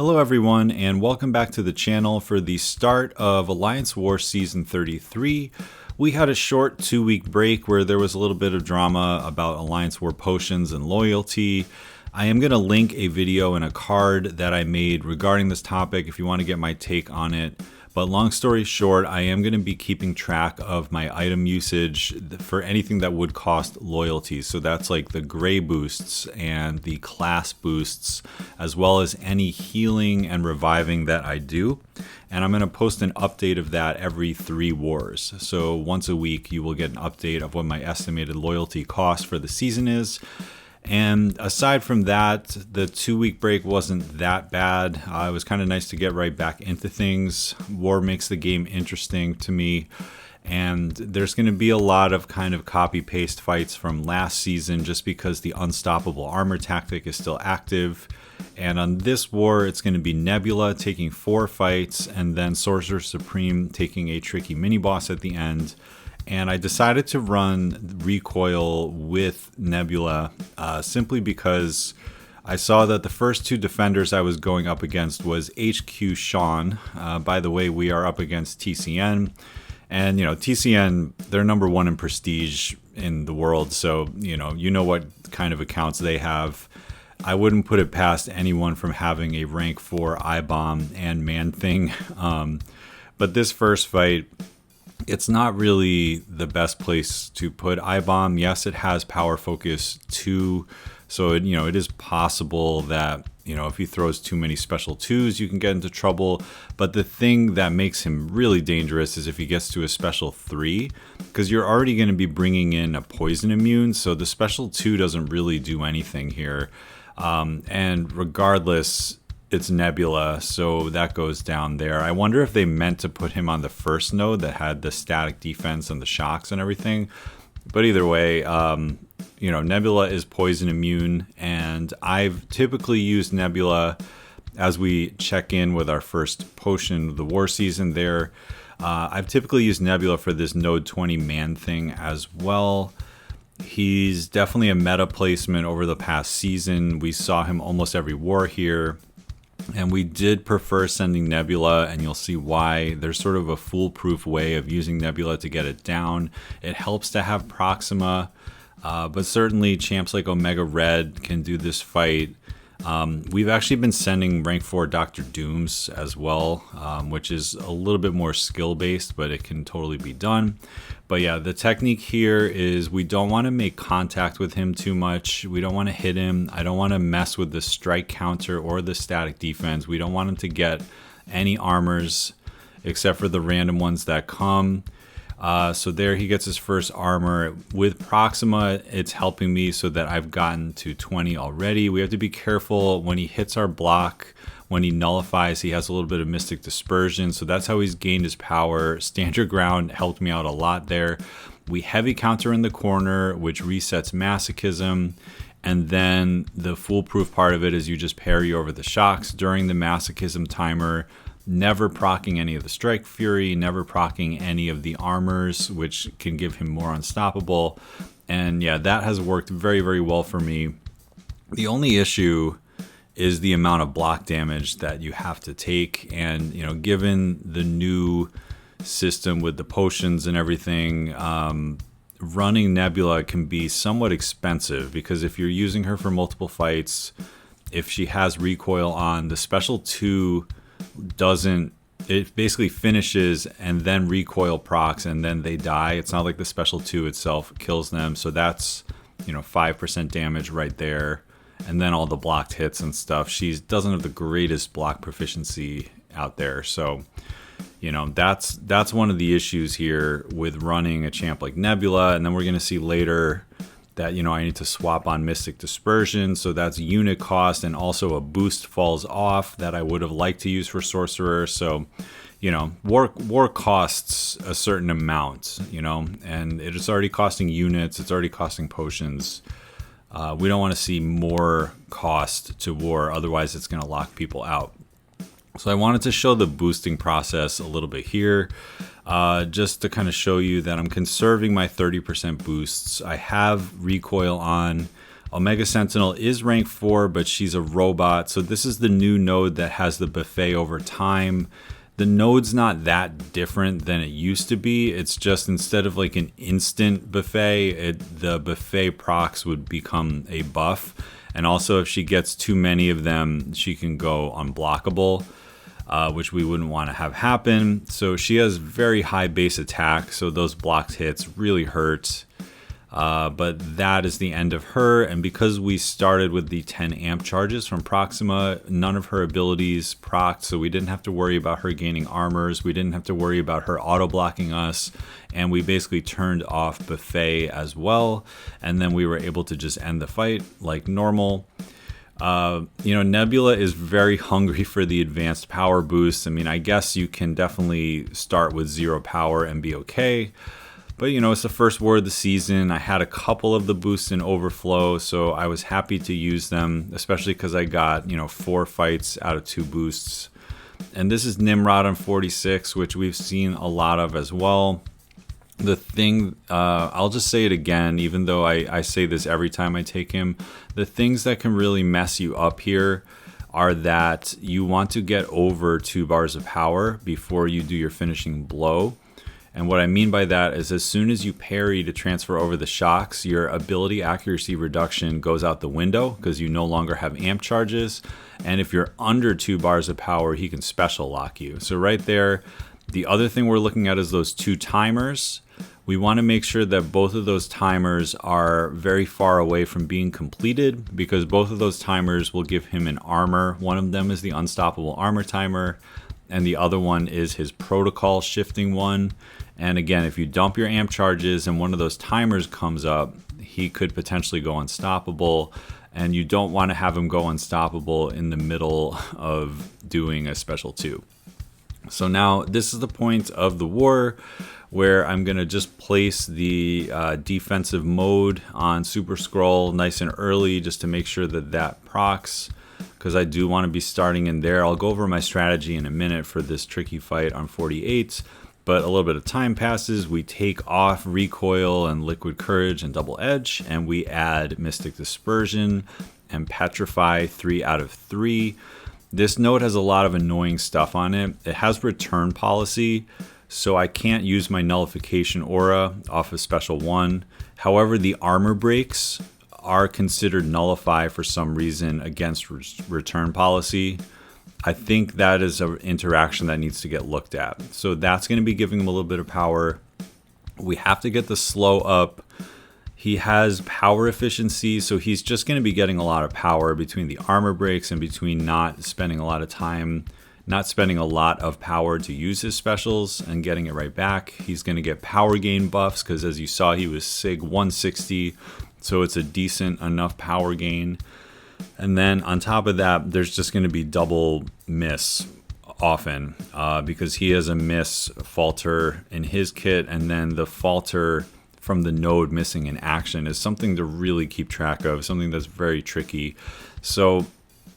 Hello everyone, and welcome back to the channel for the start of Alliance War Season 33. We had a short 2-week break where there was a little bit of drama about Alliance War potions and loyalty. I am going to link a video and a card that I made regarding this topic if you want to get my take on it. But long story short, I am going to be keeping track of my item usage for anything that would cost loyalty. So that's like the gray boosts and the class boosts, as well as any healing and reviving that I do. And I'm going to post an update of that every 3 wars. So once a week, you will get an update of what my estimated loyalty cost for the season is. And aside from that, the 2-week break wasn't that bad. It was kind of nice to get right back into things. War makes the game interesting to me. And there's going to be a lot of kind of copy-paste fights from last season just because the unstoppable armor tactic is still active. And on this war, it's going to be Nebula taking 4 fights and then Sorcerer Supreme taking a tricky mini-boss at the end. And I decided to run Recoil with Nebula simply because I saw that the first 2 defenders I was going up against was HQ Sean. By the way, we are up against TCN. And, you know, TCN, they're #1 in prestige in the world. So, you know what kind of accounts they have. I wouldn't put it past anyone from having a rank 4 iBom and Man-Thing. But this first fight, it's not really the best place to put iBom. Yes, it has power focus 2, so it is possible that if he throws too many special 2s, you can get into trouble. But the thing that makes him really dangerous is if he gets to a special 3, because you're already going to be bringing in a poison immune, so the special 2 doesn't really do anything here. And regardless, it's Nebula, so that goes down there. I wonder if they meant to put him on the first node that had the static defense and the shocks and everything. But either way, Nebula is poison immune, and I've typically used Nebula as we check in with our first potion of the war season there. I've typically used Nebula for this node 20 Man-Thing as well. He's definitely a meta placement over the past season. We saw him almost every war here. And we did prefer sending Nebula, and you'll see why. There's sort of a foolproof way of using Nebula to get it down. It helps to have Proxima, but certainly champs like Omega Red can do this fight. We've actually been sending rank 4 Dr. Dooms as well, which is a little bit more skill-based, but it can totally be done. But yeah, the technique here is we don't want to make contact with him too much. We don't want to hit him. I don't want to mess with the strike counter or the static defense. We don't want him to get any armors except for the random ones that come. So there he gets his first armor. With Proxima, it's helping me so that I've gotten to 20 already. We have to be careful when he hits our block. When he nullifies, he has a little bit of Mystic Dispersion, so that's how he's gained his power. Stand Your Ground helped me out a lot there. We heavy counter in the corner, which resets masochism. And then the foolproof part of it is you just parry over the shocks during the masochism timer. Never proccing any of the Strike Fury, never proccing any of the armors, which can give him more unstoppable. And yeah, that has worked very, very well for me. The only issue is the amount of block damage that you have to take. And, given the new system with the potions and everything, running Nebula can be somewhat expensive because if you're using her for multiple fights, if she has recoil on, the special 2 doesn't, it basically finishes and then recoil procs and then they die. It's not like the special 2 itself kills them. So that's 5% damage right there, and then all the blocked hits and stuff. She doesn't have the greatest block proficiency out there. So that's one of the issues here with running a champ like Nebula. And then we're going to see later that I need to swap on Mystic Dispersion, so that's unit cost, and also a boost falls off that I would have liked to use for Sorcerer. So war costs a certain amount, and it's already costing units, it's already costing potions. We don't want to see more cost to war, otherwise it's going to lock people out. So I wanted to show the boosting process a little bit here, just to kind of show you that I'm conserving my 30% boosts. I have recoil on. Omega Sentinel is rank 4, but she's a robot. So this is the new node that has the buffet over time. The node's not that different than it used to be. It's just instead of like an instant buffet, the buffet procs would become a buff. And also if she gets too many of them, she can go unblockable, which we wouldn't want to have happen. So she has very high base attack, so those blocked hits really hurt. But that is the end of her, and because we started with the 10 amp charges from Proxima, none of her abilities procced, so we didn't have to worry about her gaining armors, we didn't have to worry about her auto-blocking us, and we basically turned off buffet as well, and then we were able to just end the fight like normal. Nebula is very hungry for the advanced power boost. I mean, I guess you can definitely start with 0 power and be okay. But, it's the first war of the season. I had a couple of the boosts in overflow, so I was happy to use them, especially because I got, 4 fights out of 2 boosts. And this is Nimrod on 46, which we've seen a lot of as well. The thing, I'll just say it again, even though I say this every time I take him, the things that can really mess you up here are that you want to get over 2 bars of power before you do your finishing blow. And what I mean by that is as soon as you parry to transfer over the shocks, your ability accuracy reduction goes out the window because you no longer have amp charges. And if you're under 2 bars of power, he can special lock you. So right there, the other thing we're looking at is those 2 timers. We want to make sure that both of those timers are very far away from being completed because both of those timers will give him an armor. One of them is the unstoppable armor timer, and the other one is his protocol shifting one. And again, if you dump your amp charges and one of those timers comes up, he could potentially go unstoppable, and you don't want to have him go unstoppable in the middle of doing a special 2. So now this is the point of the war where I'm going to just place the defensive mode on Super Skrull nice and early just to make sure that that procs, because I do want to be starting in there. I'll go over my strategy in a minute for this tricky fight on 48, but a little bit of time passes. We take off Recoil and Liquid Courage and Double Edge, and we add Mystic Dispersion and Petrify 3 out of 3. This node has a lot of annoying stuff on it. It has return policy, so I can't use my nullification aura off of special 1. However, the armor breaks are considered nullify for some reason against return policy. I think that is an interaction that needs to get looked at. So that's going to be giving him a little bit of power. We have to get the slow up. He has power efficiency, so he's just going to be getting a lot of power between the armor breaks and between not spending a lot of time, not spending a lot of power to use his specials and getting it right back. He's going to get power gain buffs because as you saw, he was SIG 160, so it's a decent enough power gain. And then on top of that, there's just going to be double miss often because he has a miss falter in his kit, and then the falter from the node missing in action is something to really keep track of, something that's very tricky. So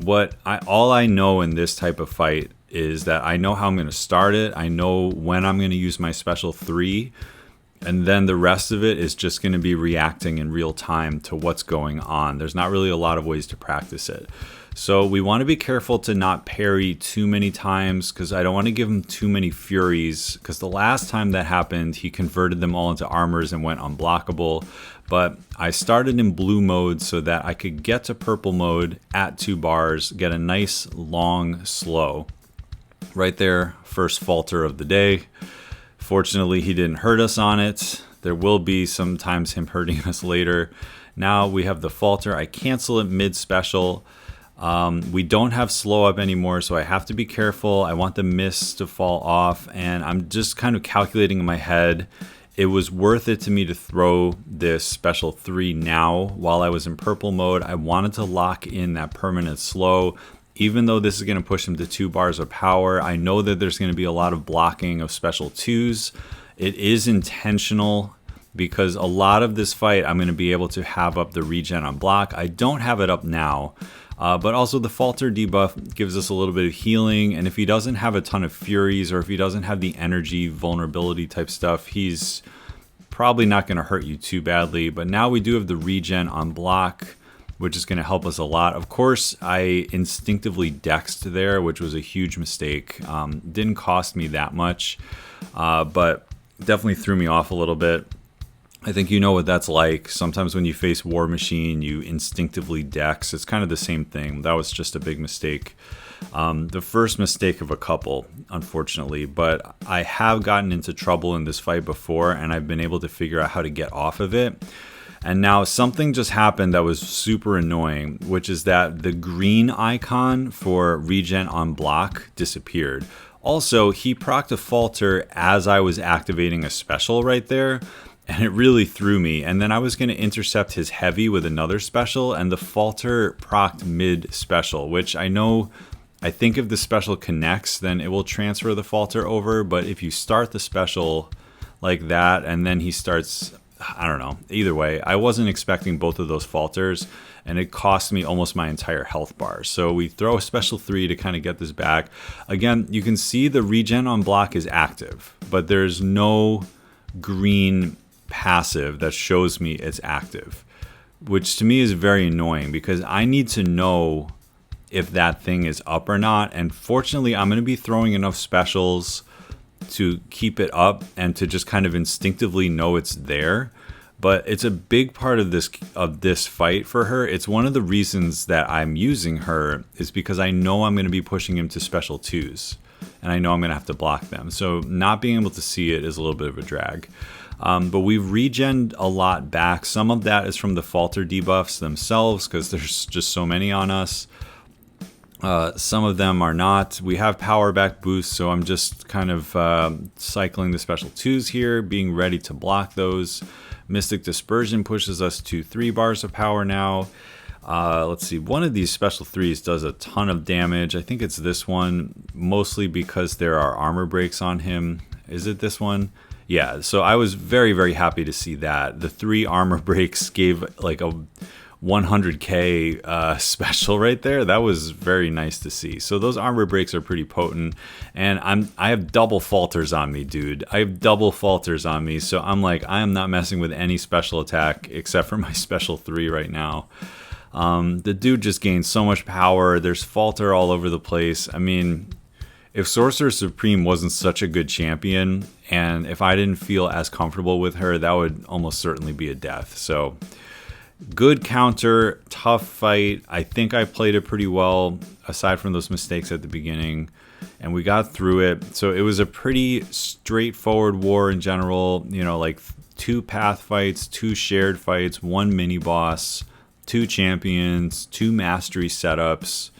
all I know in this type of fight is that I know how I'm going to start it. I know when I'm going to use my special 3. And then the rest of it is just going to be reacting in real time to what's going on. There's not really a lot of ways to practice it. So we want to be careful to not parry too many times because I don't want to give him too many furies, because the last time that happened, he converted them all into armors and went unblockable. But I started in blue mode so that I could get to purple mode at 2 bars, get a nice long slow. Right there, first falter of the day. Fortunately, he didn't hurt us on it. There will be sometimes him hurting us later. Now we have the falter. I cancel it mid-special. We don't have slow up anymore, so I have to be careful. I want the miss to fall off, and I'm just kind of calculating in my head. It was worth it to me to throw this special 3 now while I was in purple mode. I wanted to lock in that permanent slow. Even though this is going to push him to 2 bars of power, I know that there's going to be a lot of blocking of special 2s. It is intentional because a lot of this fight I'm going to be able to have up the regen on block. I don't have it up now, but also the falter debuff gives us a little bit of healing, and if he doesn't have a ton of furies or if he doesn't have the energy vulnerability type stuff, he's probably not going to hurt you too badly. But now we do have the regen on block. which is going to help us a lot. Of course, I instinctively dexed there, which was a huge mistake. Didn't cost me that much, but definitely threw me off a little bit. I think you know what that's like. Sometimes when you face War Machine, you instinctively dex. It's kind of the same thing. That was just a big mistake. The first mistake of a couple, unfortunately, but I have gotten into trouble in this fight before, and I've been able to figure out how to get off of it. And now something just happened that was super annoying, which is that the green icon for regen on block disappeared. Also, he procced a falter as I was activating a special right there, and it really threw me. And then I was going to intercept his heavy with another special, and the falter procced mid special, which I think if the special connects, then it will transfer the falter over. But if you start the special like that and then he starts, I don't know. Either way, I wasn't expecting both of those falters, and it cost me almost my entire health bar. So we throw a special 3 to kind of get this back. Again, you can see the regen on block is active, but there's no green passive that shows me it's active, which to me is very annoying because I need to know if that thing is up or not. And fortunately, I'm going to be throwing enough specials to keep it up and to just kind of instinctively know it's there. But it's a big part of this fight for her. It's one of the reasons that I'm using her is because I know I'm going to be pushing him to special 2s, and I know I'm going to have to block them. So not being able to see it is a little bit of a drag. But we've regened a lot back. Some of that is from the falter debuffs themselves because there's just so many on us. Some of them are not. We have power back boosts, so I'm just kind of cycling the special 2s here, being ready to block those. Mystic Dispersion pushes us to 3 bars of power now. Let's see, one of these special 3s does a ton of damage. I think it's this one, mostly because there are armor breaks on him. Is it this one? Yeah, so I was very, very happy to see that. The 3 armor breaks gave like a 100k special right there. That was very nice to see. So those armor breaks are pretty potent, and I have double falters on me, dude. I have double falters on me, so I'm like, I am not messing with any special attack except for my special 3 right now. The dude just gained so much power. There's falter all over the place. I mean, if Sorcerer Supreme wasn't such a good champion, and if I didn't feel as comfortable with her, that would almost certainly be a death. So good counter, tough fight. I think I played it pretty well, aside from those mistakes at the beginning, and we got through it. So it was a pretty straightforward war in general, you know, like 2 path fights, 2 shared fights, 1 mini boss, 2 champions, 2 mastery setups.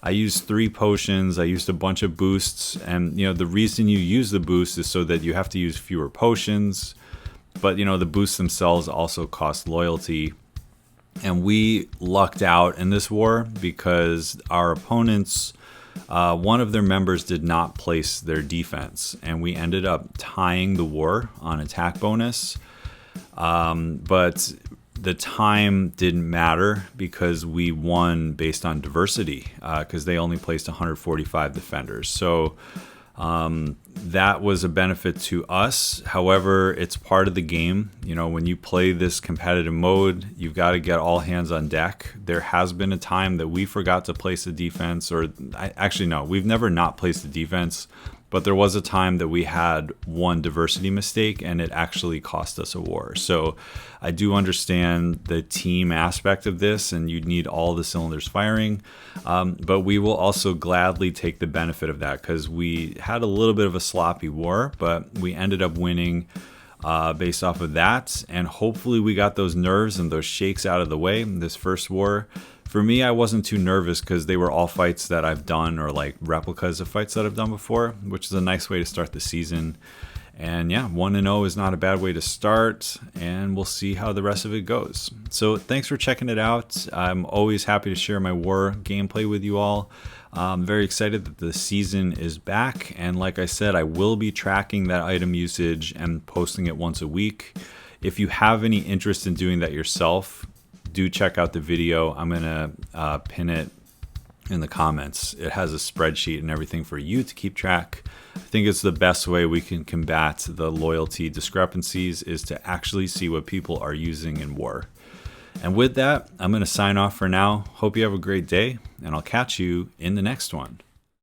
I used 3 potions, I used a bunch of boosts, and you know, the reason you use the boost is so that you have to use fewer potions, but you know, the boosts themselves also cost loyalty. And we lucked out in this war because our opponents, one of their members did not place their defense, and we ended up tying the war on attack bonus. But the time didn't matter because we won based on diversity, because they only placed 145 defenders. So that was a benefit to us. However, it's part of the game. You know, when you play this competitive mode, you've got to get all hands on deck. There has been a time that we forgot to place a defense, or actually no, we've never not placed a defense, but there was a time that we had one diversity mistake and it actually cost us a war. So I do understand the team aspect of this, and you need all the cylinders firing, but we will also gladly take the benefit of that because we had a little bit of a sloppy war, but we ended up winning based off of that, and hopefully we got those nerves and those shakes out of the way in this first war. For me, I wasn't too nervous because they were all fights that I've done, or like replicas of fights that I've done before, which is a nice way to start the season. And yeah, 1-0 is not a bad way to start, and we'll see how the rest of it goes. So thanks for checking it out. I'm always happy to share my war gameplay with you all. I'm very excited that the season is back, and like I said, I will be tracking that item usage and posting it once a week. If you have any interest in doing that yourself, do check out the video. I'm gonna pin it in the comments. It has a spreadsheet and everything for you to keep track. I think it's the best way we can combat the loyalty discrepancies is to actually see what people are using in war. And with that, I'm going to sign off for now. Hope you have a great day, and I'll catch you in the next one.